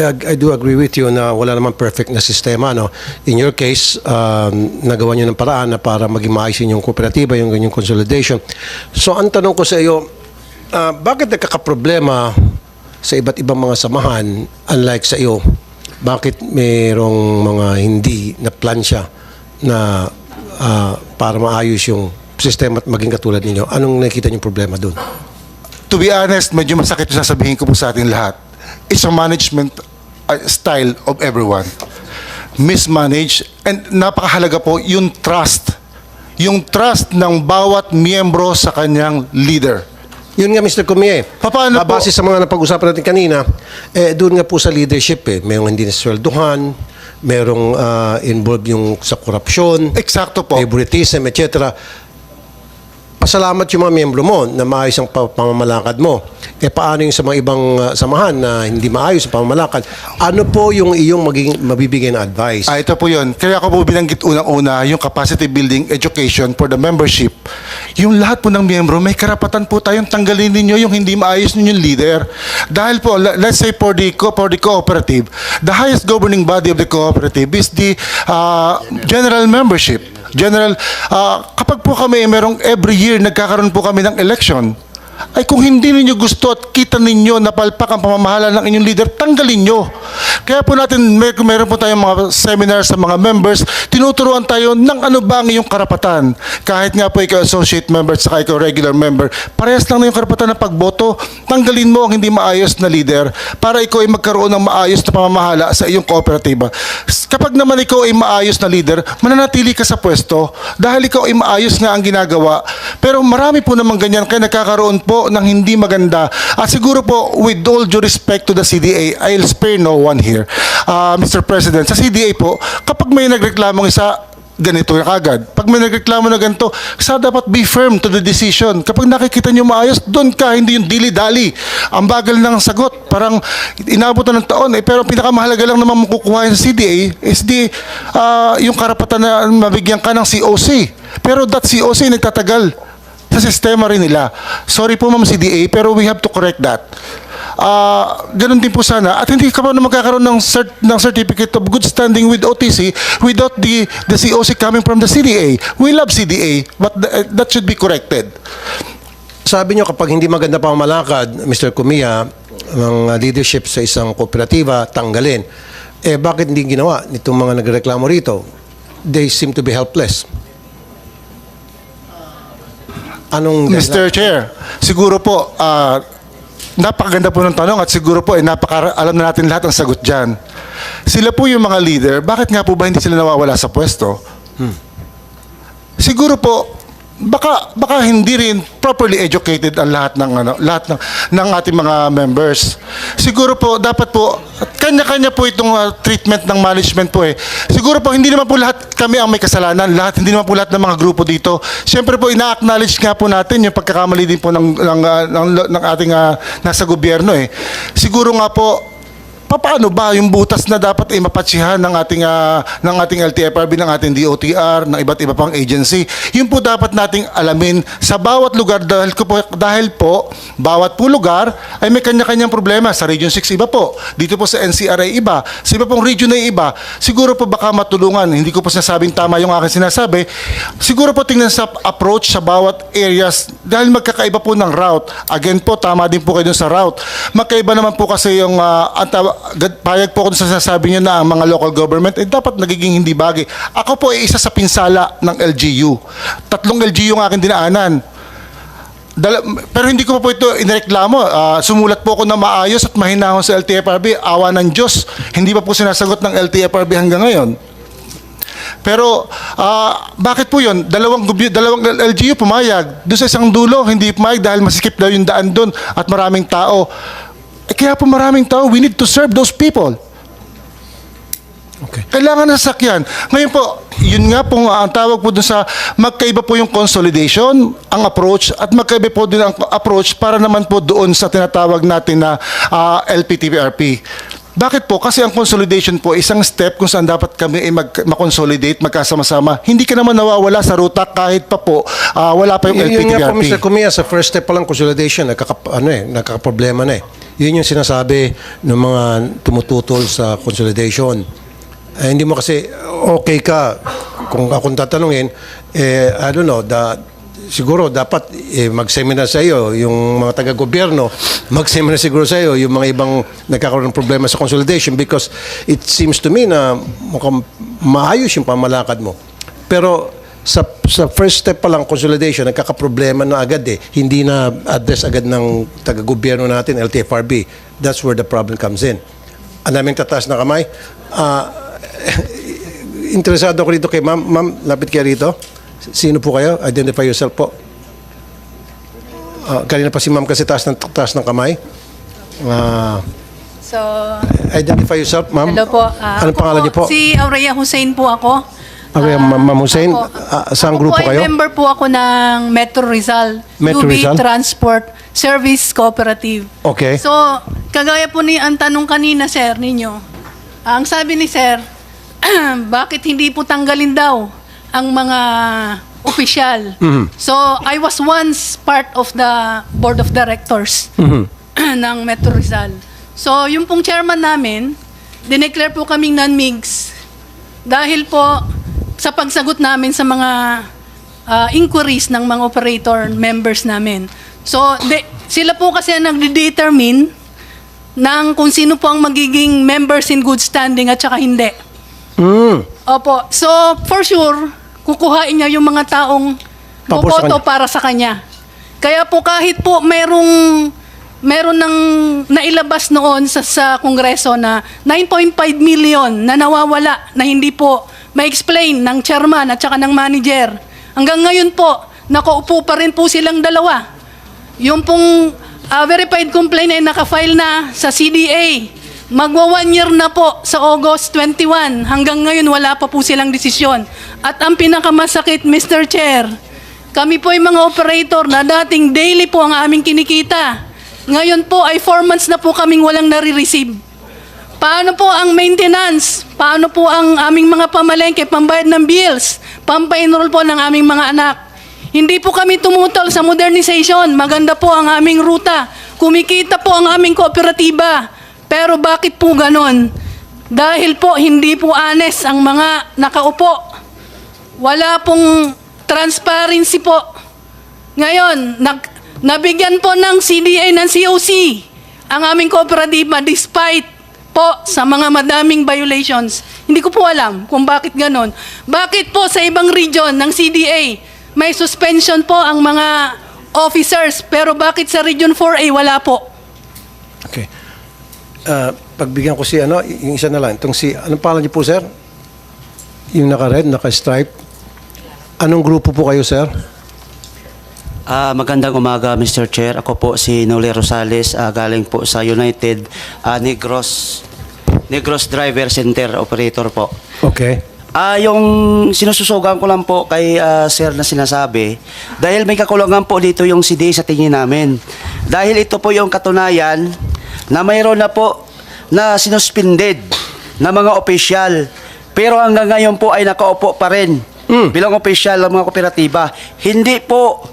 I do agree with you na wala naman perfect na sistema. No? In your case, nagawa nyo ng paraan na para maging maayos yung kooperatiba, yung ganyang consolidation. So, ang tanong ko sa iyo, bakit nagkakaproblema sa iba't ibang mga samahan, unlike sa iyo? Bakit mayroong mga hindi na plansya na para maayos yung sistema at maging katulad ninyo? Anong nakikita niyong problema doon? To be honest, medyo masakit yung sasabihin ko po sa ating lahat. It's a management style of everyone. Mismanage, and napakahalaga po yung trust. Yung trust ng bawat miyembro sa kanyang leader. Yun nga, Mr. Comie. Paano po? Base sa mga napag-usapan natin kanina, doon nga po sa leadership, mayroong hindi nasweldohan, mayroong involved yung sa korupsyon, Eksakto po. favoritism, etc. Pasalamat yung mga miyembro mo na maayos ang pamamalakad mo. Paano yung sa mga ibang samahan na hindi maayos ang pamamalakad? Ano po yung iyong mabibigay na advice? Ito po yun. Kaya ako po binanggit unang-una yung capacity building education for the membership. Yung lahat po ng miyembro, may karapatan po tayong tanggalin ninyo yung hindi maayos ninyong leader. Dahil po, let's say for the cooperative, the highest governing body of the cooperative is the general membership. Kapag po kami merong every year nagkakaroon po kami ng election, ay kung hindi ninyo gusto at kita ninyo na palpak ang pamamahala ng inyong leader, tanggalin nyo. Kaya po natin, meron po tayong mga seminar sa mga members, tinuturuan tayo ng ano ba ang iyong karapatan. Kahit nga po ikaw associate member at saka ikaw regular member, parehas lang na yung karapatan ng pagboto. Tanggalin mo ang hindi maayos na leader para ikaw ay magkaroon ng maayos na pamamahala sa iyong kooperatiba. Kapag naman ikaw ay maayos na leader, mananatili ka sa pwesto dahil ikaw ay maayos nga ang ginagawa. Pero marami po naman ganyan kaya nagkakaroon po ng hindi maganda. At siguro po, with all due respect to the CDA, I'll spare no one here. Mr. President, sa CDA po, kapag may nagreklamong isa, ganito yung agad. Pag may nagreklamo na ganito, sa dapat be firm to the decision. Kapag nakikita nyo maayos, doon ka, hindi yung dili-dali. Ang bagal ng sagot, parang inabutan ng taon. Pero pinakamahalaga lang naman makukuha sa CDA is yung karapatan na mabigyan ka ng COC. Pero that COC nagtatagal sa sistema rin nila. Sorry po ma'am CDA, pero we have to correct that. Ganun din po sana. At hindi ka pa na magkakaroon ng certificate of good standing with OTC without the COC coming from the CDA. We love CDA, but that should be corrected. Sabi nyo kapag hindi maganda pa ang malakad, Mr. Comia, ang leadership sa isang kooperatiba, tanggalin. Bakit hindi ginawa nitong mga nagreklamo rito? They seem to be helpless. Mr. Chair, siguro po, napakaganda po ng tanong at siguro po alam na natin lahat ang sagot dyan. Sila po yung mga leader, bakit nga po ba hindi sila nawawala sa pwesto? Siguro po, baka hindi rin properly educated ang lahat ng ating mga members. Siguro po dapat po kanya-kanya po itong treatment ng management po Siguro po hindi naman po lahat kami ang may kasalanan, hindi naman po lahat ng mga grupo dito. Siyempre po ina-acknowledge nga po natin yung pagkakamali din po ng ating nasa gobyerno Siguro nga po paano ba yung butas na dapat mapatsihan ng ating LTFRB, ng ating DOTR, ng iba't iba pang agency? Yun po dapat nating alamin sa bawat lugar dahil po bawat po lugar ay may kanya-kanyang problema. Sa Region 6 iba po, dito po sa NCR ay iba, sa iba pong region ay iba. Siguro po baka matulungan, hindi ko po sinasabing tama yung aking sinasabi, siguro po tingnan sa approach sa bawat areas dahil magkakaiba po ng route. Again po, tama din po kayo dun sa route. Magkaiba naman po kasi yung payag po ako sa sinasabi niyo na ang mga local government dapat nagiging hindi bagay. Ako po ay isa sa pinsala ng LGU. 3 LGU yung aking dinaanan. Pero hindi ko pa po ito inireklamo. Sumulat po ako na maayos at mahinahon sa LTFRB. Awa ng Diyos. Hindi pa po sinasagot ng LTFRB hanggang ngayon. Pero bakit po yun? Dalawang LGU pumayag. Doon sa isang dulo, hindi pumayag dahil masikip daw yung daan doon at maraming tao. Kaya po maraming tao, we need to serve those people. Okay. Kailangan na sasakyan. Ngayon po, yun nga po ang tawag po dun sa magkaiba po yung consolidation, ang approach, at magkaiba po din ang approach para naman po doon sa tinatawag natin na LPTPRP. Bakit po? Kasi ang consolidation po, isang step kung saan dapat kami ay makonsolidate, magkasama-sama. Hindi ka naman nawawala sa ruta kahit pa po wala pa yung Yun nga po, LPTPRP. Mr. Kumia, sa first step pa lang consolidation, nagkakaproblema na eh. Yun yung sinasabi ng mga tumututol sa consolidation. Hindi mo kasi okay ka, kung akong tatanungin, I don't know, siguro dapat mag-seminar sa iyo, yung mga taga-gobyerno, mag-seminar siguro sa iyo, yung mga ibang nagkakaroon ng problema sa consolidation because it seems to me na mukhang maayos yung pamalakad mo. Pero sa first step pa lang consolidation, nagkakaproblema na agad eh. Hindi na address agad ng taga-gobyerno natin, LTFRB. That's where the problem comes in. Ang daming tataas na kamay. Interesado ako dito kay ma'am. Ma'am, lapit kayo rito. Sino po kayo? Identify yourself po. Kanina pa si ma'am kasi taas ng kamay. So, Identify yourself, ma'am. hello po. Anong Ako pangalan niyo po? Si Aurea Hussein po ako. Okay, Ma'am Hussein. Saan grupo Ako po ay kayo? member po ako ng Metro Rizal. Metro UB Rizal? Transport Service Cooperative. Okay. So, kagaya po ni ang tanong kanina, sir, ninyo. Ang sabi ni sir, bakit hindi po tanggalin daw ang mga opisyal? So, I was once part of the board of directors ng Metro Rizal. So, yung pong chairman namin, dineclare po kaming non-MIGs dahil po sa pagsagot namin sa mga inquiries ng mga operator members namin. So, sila po kasi ang nagde-determine ng kung sino po ang magiging members in good standing at saka hindi. Opo. So, for sure, kukuhain niya yung mga taong Pabor sa boboto kanya. para sa kanya. Kaya po kahit po meron ng nailabas noon sa Kongreso na 9.5 million na nawawala na hindi po ma-explain ng chairman at saka ng manager. Hanggang ngayon po, nakaupo pa rin po silang dalawa. Yung pong verified complaint ay nakafile na sa CDA. Magwa 1 year na po sa August 21. Hanggang ngayon wala pa po silang desisyon. At ang pinakamasakit, Mr. Chair, kami po ay mga operator na dating daily po ang aming kinikita. Ngayon po ay 4 months na po kaming walang nare-receive. Paano po ang maintenance? Paano po ang aming mga pamalengke, pambayad ng bills, pampa-enroll po ng aming mga anak? Hindi po kami tumutol sa modernization. Maganda po ang aming ruta. Kumikita po ang aming kooperatiba. Pero bakit po ganon? Dahil po hindi po honest ang mga nakaupo. Wala pong transparency po. Ngayon, nabigyan po ng CDA ng COC ang aming kooperatiba despite po sa mga madaming violations. Hindi ko po alam kung bakit ganon. Bakit po sa ibang region ng CDA may suspension po ang mga officers pero bakit sa Region 4A wala po? Okay. Pagbigyan ko si yung isa na lang. Itong si, anong pangalan niyo po, sir? Yung naka-red, naka-stripe. Anong grupo po kayo, sir? Magandang umaga, Mr. Chair. Ako po si Noli Rosales, galing po sa United Negros Driver Center Operator po. Okay. Yung sinususugan ko lang po kay Sir na sinasabi, dahil may kakulangan po dito yung CDA sa tingin namin. Dahil ito po yung katunayan na mayroon na po na sinuspended na mga opisyal. Pero hanggang ngayon po ay nakaupo pa rin bilang opisyal ng mga kooperatiba. Hindi po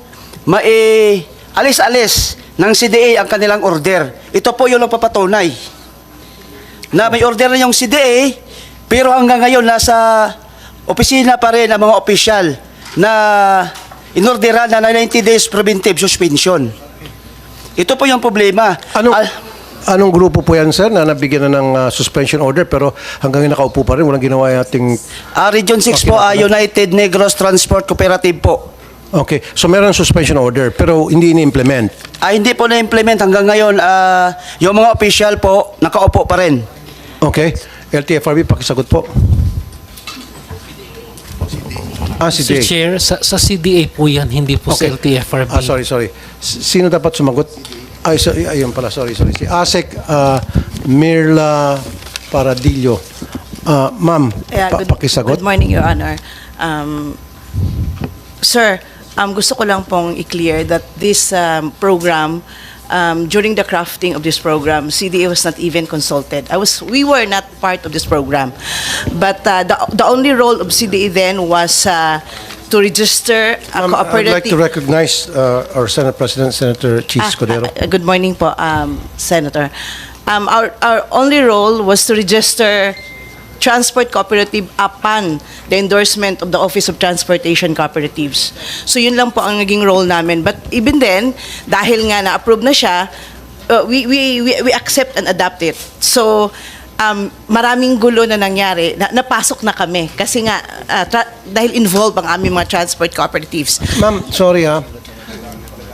alis-alis ng CDA ang kanilang order. Ito po yung napapatunay na may order na yung CDA, pero hanggang ngayon nasa opisina pa rin ang mga opisyal na inorderan na 90 days preventive suspension. Ito po yung problema. Anong grupo po yan, sir, na nabigyan na ng suspension order pero hanggang ngayon nakaupo pa rin, walang ginawa yung ating... Region 6 po, United Negros Transport Cooperative po. Okay. So meron suspension order pero hindi ini-implement. Hindi po na-implement hanggang ngayon. Yung mga opisyal po, nakaupo pa rin. Okay. LTFRB, pakisagot po. Si Mr. DA. Chair, sa CDA po yan, hindi po sa LTFRB. Sorry. Sino dapat sumagot? Ayun pala, sorry. Si ASEC Mirla Paradillo. Ma'am, pakisagot. Good morning, Your Honor. Sir, gusto ko lang pong i-clear that this program, during the crafting of this program, CDA was not even consulted. We were not part of this program. But the only role of CDA then was to register a Ma'am, I'd like to cooperative... recognize our Senate President, Senator Cheese Escudero. Good morning po, Senator. Our only role was to register transport cooperative upon the endorsement of the Office of Transportation Cooperatives. So yun lang po ang naging role namin. But even then, dahil nga na-approve na siya, we accept and adapt it. So maraming gulo na nangyari, napasok na kami. Kasi nga, dahil involved ang aming mga transport cooperatives. Ma'am, sorry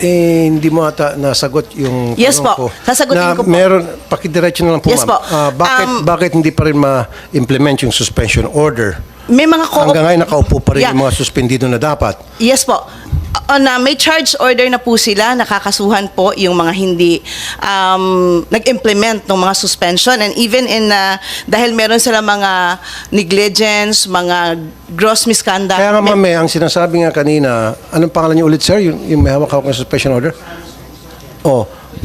hindi mo ata nasagot yung Yes tanong po. ko. Sasagutin ko po. Meron, pakidiretso na lang po, Yes ma'am. po. Bakit hindi pa rin ma-implement yung suspension order? May mga Hanggang ngayon nakaupo pa rin Yeah. yung mga suspendido na dapat. Yes po. May charge order na po sila, nakakasuhan po yung mga hindi nag-implement ng mga suspension, and even in dahil meron sila mga negligence, mga gross misconduct. Kaya nga ma'am, ang sinasabi nga kanina, anong pangalan niyo ulit, sir? Yung may hawak-hawak ng suspension order?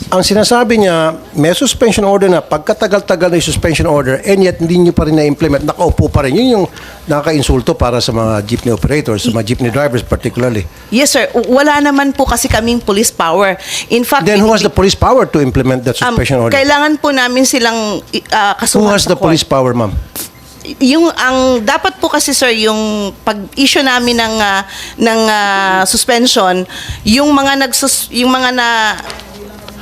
Ang sinasabi niya, may suspension order na, pagkatagal-tagal na yung suspension order, and yet hindi niyo pa rin na-implement, nakaupo pa rin. Yun yung nakaka-insulto para sa mga jeepney operators, sa mga jeepney drivers particularly. Yes, sir. Wala naman po kasi kaming police power. In fact, Then who has the police power to implement that suspension order? kailangan po namin silang kasuhan Who has sa the police court. power, ma'am? Ang dapat po kasi, sir, yung pag-issue namin ng suspension, yung mga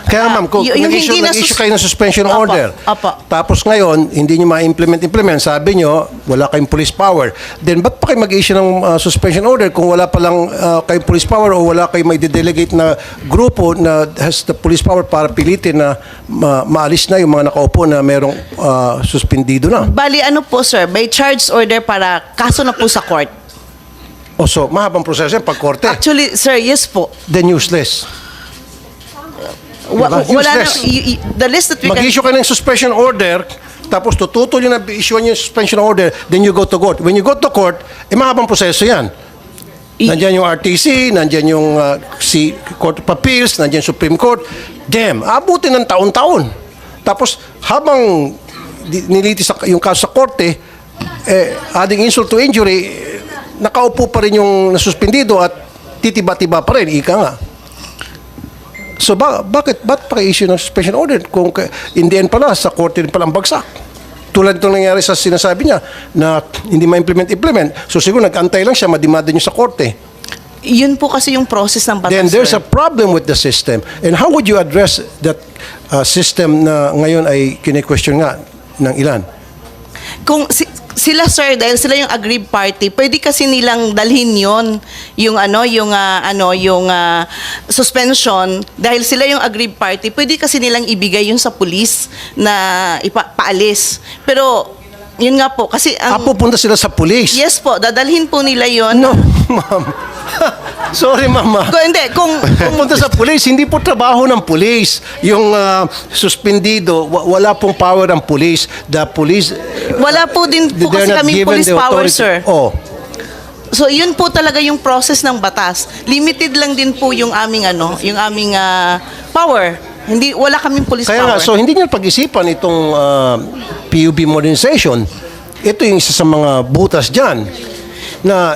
Kaya ma'am, kung yung nag-issue hindi na kayo ng suspension Opo, order, opo. tapos ngayon, hindi nyo ma-implement, sabi nyo, wala kayong police power, then ba't pa kayo mag-issue ng suspension order kung wala palang kayong police power o wala kayong may delegate na grupo na has the police power para pilitin na maalis na yung mga nakaupo na merong suspendido na? Bali, ano po, sir, may charge order para kaso na po sa court. So, mahabang proseso yan pag korte. Actually, sir, yes po. Then useless. Wala na, Useless. the list that we Mag-issue ka ng suspension order, tapos tututol yun na issue yung suspension order, then you go to court. When you go to court, mahabang proseso yan. Nandiyan yung RTC, nandiyan yung Court of Appeals, nandiyan Supreme Court. Damn, abutin ng taon-taon. Tapos, habang nilitis yung kaso sa korte, adding insult to injury, nakaupo pa rin yung nasuspendido at titiba-tiba pa rin, ika nga. So bakit pa issue ng suspension order kung in the end pala sa korte rin pala ang bagsak? Tulad itong nangyari sa sinasabi niya na hindi ma-implement. So siguro nag-antay lang siya, madimanda niyo sa korte. Yun po kasi yung process ng batas. Then there's sir. a problem with the system. And how would you address that system na ngayon ay kine-question nga ng ilan? Kung sila, sir, dahil sila yung aggrieved party, pwede kasi nilang dalhin yon yung suspension, dahil sila yung aggrieved party, pwede kasi nilang ibigay yun sa police na paalis. Pero yun nga po kasi Pupunta sila sa police? Yes po, dadalhin po nila yon. No, ma'am. Sorry, mama. Kung Pumunta sa police, hindi po trabaho ng police. Yung suspendido, wala pong power ng police. The police... wala po din po they're kasi not kami given police the power, authority. sir. So yun po talaga yung process ng batas. Limited lang din po yung aming power. Wala kaming police Kaya nga, power. so hindi niyo pag-isipan itong PUB modernization. Ito yung isa sa mga butas dyan na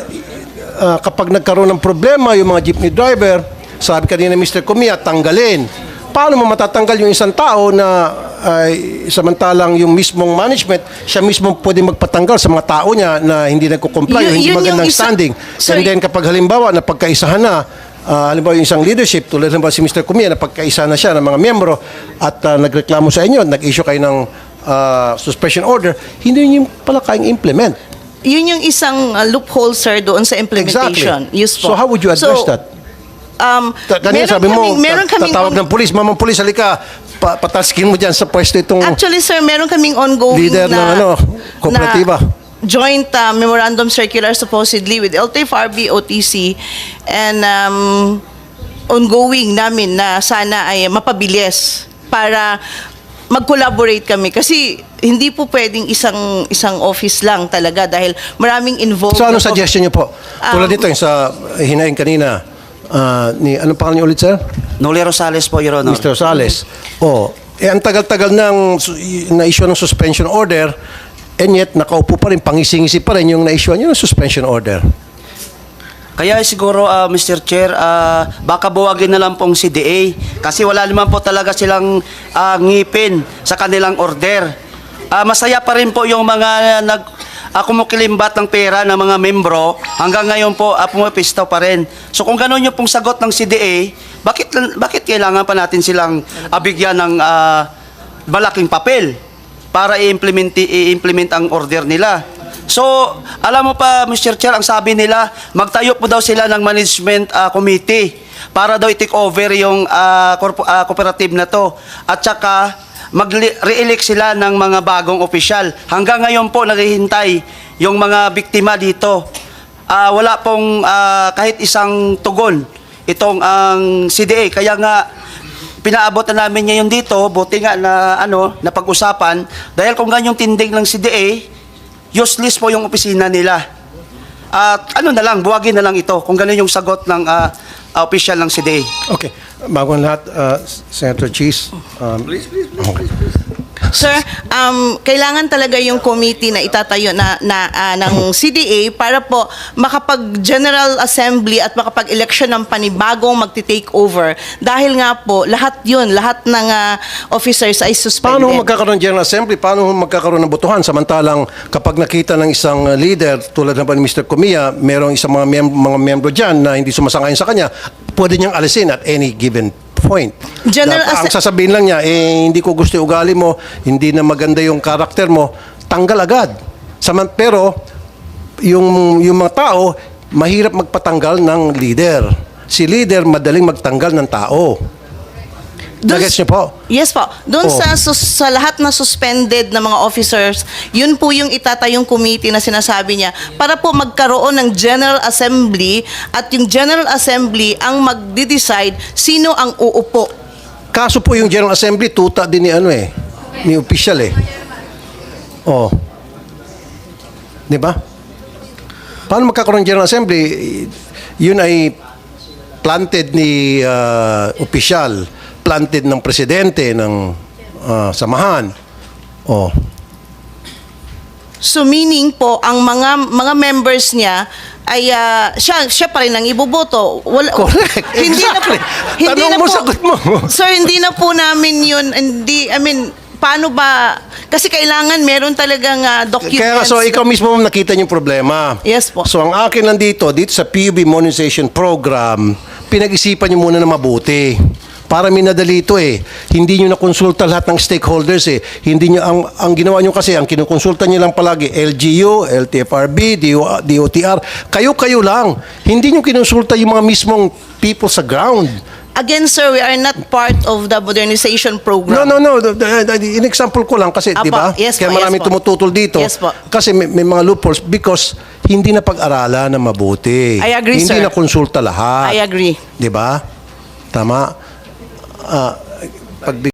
kapag nagkaroon ng problema yung mga jeepney driver, sabi kanina Mr. Comia, tanggalin. Paano mo matatanggal yung isang tao na samantalang yung mismong management, siya mismo pwede magpatanggal sa mga tao niya na hindi nagko-comply o hindi Yun yung magandang isa- standing. Sir, And then kapag halimbawa na pagkaisahan na, halimbawa yung isang leadership, tulad halimbawa si Mr. Comia, na pagkaisa na siya ng mga miyembro at nagreklamo sa inyo, nag-issue kayo ng suspension order, hindi niyo pala kayang implement. Yun yung isang loophole, sir, doon sa implementation. Exactly. Yes po. So how would you address that? Kanina sabi mo, tatawag ng pulis, mamang pulis, halika, pataskin mo dyan sa pwesto itong Actually, sir, meron kaming ongoing leader ng kooperatiba. joint memorandum circular supposedly with LTFRB, OTC, and ongoing namin na sana ay mapabilis para mag-collaborate kami kasi hindi po pwedeng isang office lang talaga dahil maraming involved. So, anong suggestion niyo po? Tulad nito, yung sa hinaing kanina, anong pangalan niyo ulit, sir? Noli Rosales po, Your Honor. Mr. Rosales. Ang tagal-tagal nang na-issue ng suspension order, and yet nakaupo pa rin, pangisingisi pa rin yung na-issue nyo ng suspension order. Kaya siguro, Mr. Chair, baka buwagin na lang pong CDA kasi wala naman po talaga silang ngipin sa kanilang order. Masaya pa rin po yung mga kumukilimbat ng pera ng mga membro. Hanggang ngayon po, pumapistaw pa rin. So kung gano'n yung pong sagot ng CDA, bakit kailangan pa natin silang bigyan ng malaking papel para i-implement ang order nila? So, alam mo pa, Mr. Chair, ang sabi nila, magtayo po daw sila ng management committee para daw i-take over yung cooperative na to. At saka, mag-re-elect sila ng mga bagong opisyal. Hanggang ngayon po, naghihintay yung mga biktima dito. Wala pong kahit isang tugon itong ang CDA. Kaya nga, pinaabot na namin ngayon dito, buti nga na napag-usapan. Dahil kung ganyong tindig ng CDA, useless po yung opisina nila. At buwagin na lang ito kung gano'n yung sagot ng official ng CDA. Okay. Bago ang lahat, Senator Cheese. Sir, kailangan talaga yung committee na itatayo ng CDA para po makapag-General Assembly at makapag-election ng panibagong magti-take over. Dahil nga po, lahat ng officers ay suspended. Paano magkakaroon ng General Assembly? Paano magkakaroon ng botohan? Samantalang kapag nakita ng isang leader, tulad ng ni Mr. Comia, merong isang mga membro dyan na hindi sumasang-ayon sa kanya, pwede niyang alisin at any given point. Ang sasabihin lang niya, hindi ko gusto yung ugali mo, hindi na maganda yung karakter mo, tanggal agad. Pero, yung mga tao, mahirap magpatanggal ng leader. Si leader, madaling magtanggal ng tao. Nagets niyo po? Yes po. Doon sa lahat na suspended na mga officers, yun po yung itatayong committee na sinasabi niya para po magkaroon ng General Assembly at yung General Assembly ang magde-decide sino ang uupo. Kaso po yung General Assembly, tuta din ni official Di ba? Paano magkakaroon ng General Assembly? Yun ay planted ni official, planted ng presidente ng samahan. So meaning po ang mga members niya ay siya pa rin ang iboboto. Correct. Exactly. Tanong mo, sagot mo. Sir, hindi na po namin yun, paano ba? Kasi kailangan meron talagang documents. Kaya ikaw mismo nakita niyo yung problema. Yes po. So ang akin lang dito sa PUB Monetization Program, pinag-isipan niyo muna na mabuti. Para minadali ito Hindi nyo nakonsulta lahat ng stakeholders Hindi nyo, ang ginawa nyo kasi, ang kinukonsulta nyo lang palagi, LGU, LTFRB, DOTR, kayo-kayo lang. Hindi nyo kinonsulta yung mga mismong people sa ground. Again, sir, we are not part of the modernization program. No. In-example ko lang kasi, di ba? Yes Kaya po, maraming yes po. tumututol dito. Yes po. Kasi may mga loopholes because hindi na pag-aralan na mabuti. I agree, hindi sir. na konsulta lahat. I agree. Di ba? Tama?